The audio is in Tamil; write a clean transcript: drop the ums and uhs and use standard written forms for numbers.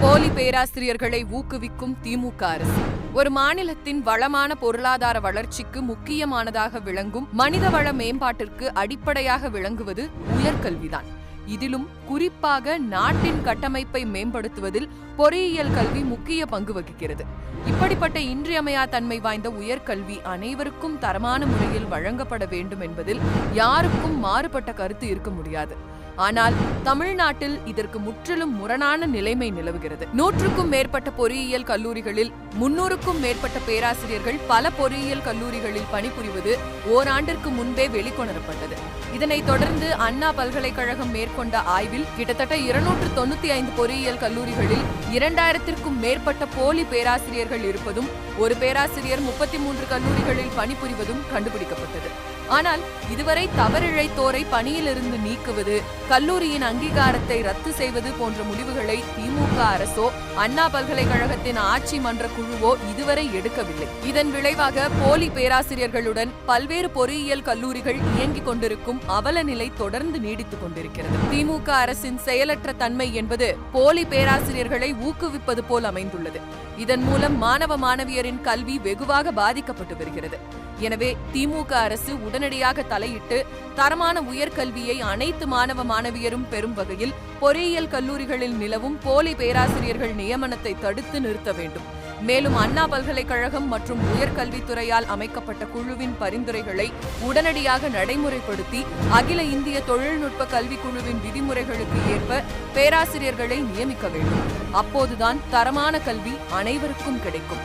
போலி பேராசிரியர்களை ஊக்குவிக்கும் திமுக அரசு. ஒரு மாநிலத்தின் வளமான பொருளாதார வளர்ச்சிக்கு முக்கியமானதாக விளங்கும் மனிதவள மேம்பாட்டிற்கு அடிப்படையாக விளங்குவது உயர்கல்விதான். இதிலும் குறிப்பாக நாட்டின் கட்டமைப்பை மேம்படுத்துவதில் பொறியியல் கல்வி முக்கிய பங்கு வகிக்கிறது. இப்படிப்பட்ட இன்றியமையா தன்மை வாய்ந்த உயர்கல்வி அனைவருக்கும் தரமான முறையில் வழங்கப்பட வேண்டும் என்பதில் யாருக்கும் மாறுபட்ட கருத்து இருக்க முடியாது. ஆனால் தமிழ்நாட்டில் இதற்கு முற்றிலும் முரணான நிலைமை நிலவுகிறது. 100க்கும் மேற்பட்ட பொறியியல் கல்லூரிகளில் 300க்கும் மேற்பட்ட பேராசிரியர்கள் பல பொறியியல் கல்லூரிகளில் பணிபுரிவது ஓராண்டிற்கு முன்பே வெளிக்கொணரப்பட்டது. இதனைத் தொடர்ந்து அண்ணா பல்கலைக்கழகம் மேற்கொண்ட ஆய்வில் கிட்டத்தட்ட 295 பொறியியல் கல்லூரிகளில் 2000க்கும் மேற்பட்ட போலி பேராசிரியர்கள் இருப்பதும் ஒரு பேராசிரியர் 33 கல்லூரிகளில் பணிபுரிவதும் கண்டுபிடிக்கப்பட்டது. ஆனால் இதுவரை தவறிழைத்தோரை பணியிலிருந்து நீக்குவது, கல்லூரியின் அங்கீகாரத்தை ரத்து செய்வது போன்ற முடிவுகளை திமுக அரசோ அண்ணா பல்கலைக்கழகத்தின் ஆட்சி மன்ற குழுவோ இதுவரை எடுக்கவில்லை. இதன் விளைவாக போலி பேராசிரியர்களுடன் பல்வேறு பொறியியல் கல்லூரிகள் இயங்கிக் கொண்டிருக்கும் அவல நிலை தொடர்ந்து நீடித்துக் கொண்டிருக்கிறது. திமுக அரசின் செயலற்ற தன்மை என்பது போலி பேராசிரியர்களை ஊக்குவிப்பது போல் அமைந்துள்ளது. இதன் மூலம் மாணவ மாணவியரின் கல்வி வெகுவாக பாதிக்கப்பட்டு வருகிறது. எனவே திமுக அரசு உடனடியாக தலையிட்டு தரமான உயர்கல்வியை அனைத்து மாணவ மாணவியரும் பெறும் வகையில் பொறியியல் கல்லூரிகளில் நிலவும் போலி பேராசிரியர்கள் நியமனத்தை தடுத்து நிறுத்த வேண்டும். மேலும் அண்ணா பல்கலைக்கழகம் மற்றும் உயர்கல்வித்துறையால் அமைக்கப்பட்ட குழுவின் பரிந்துரைகளை உடனடியாக நடைமுறைப்படுத்தி அகில இந்திய தொழில்நுட்ப கல்விக் குழுவின் விதிமுறைகளுக்கு ஏற்ப பேராசிரியர்களை நியமிக்க வேண்டும். அப்போதுதான் தரமான கல்வி அனைவருக்கும் கிடைக்கும்.